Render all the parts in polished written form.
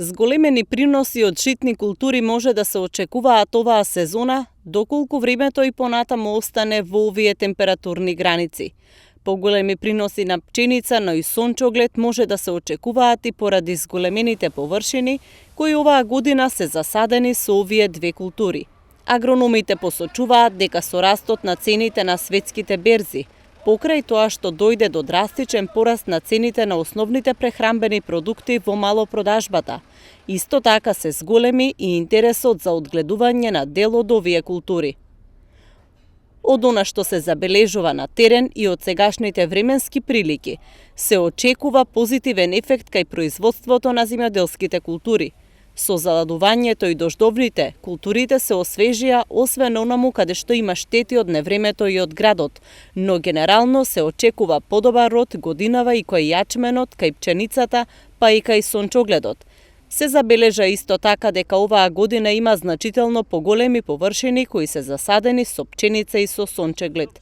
Зголемени приноси од житни култури може да се очекуваат оваа сезона, доколку времето и понатаму остане во овие температурни граници. Поголеми приноси на пченица, но и сончоглед може да се очекуваат и поради зголемените површини, кои оваа година се засадени со овие две култури. Агрономите посочуваат дека со растот на цените на светските берзи, покрај тоа што дојде до драстичен пораст на цените на основните прехранбени продукти во малопродажбата, исто така се зголеми и интересот за одгледување на дел од овие култури. Од она што се забележува на терен и од сегашните временски прилики, се очекува позитивен ефект кај производството на земјоделските култури. Со заладувањето и дождовните, културите се освежија освен онаму каде што има штети од невремето и од градот, но генерално се очекува подобар род годинава и кај јачменот, кај пченицата, па и кај сончогледот. Се забележа исто така дека оваа година има значително поголеми површини кои се засадени со пченица и со сончеглед.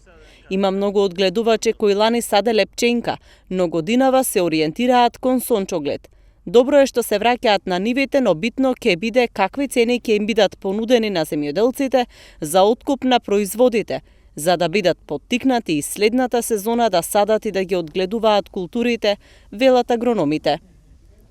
Има многу одгледувачи кои лани саделе пченка, но годинава се ориентираат кон сончоглед. Добро е што се враќаат на нивите, но битно ќе биде какви цени ќе им бидат понудени на земјоделците за откуп на производите, за да бидат поттикнати и следната сезона да садат и да ги одгледуваат културите, велат агрономите.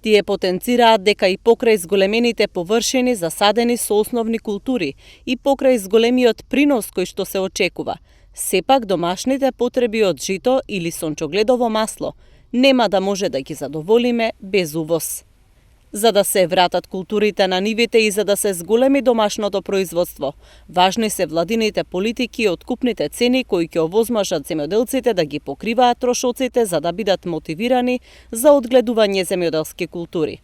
Тие потенцираат дека и покрај зголемените површини засадени со основни култури и покрај зголемиот принос кој што се очекува, сепак домашните потреби од жито или сончогледово масло нема да може да ги задоволиме без увоз. За да се вратат културите на нивите и за да се зголеми домашното производство, важни се владините политики и откупните цени кои ќе овозможат земјоделците да ги покриваат трошоците за да бидат мотивирани за одгледување земјоделски култури.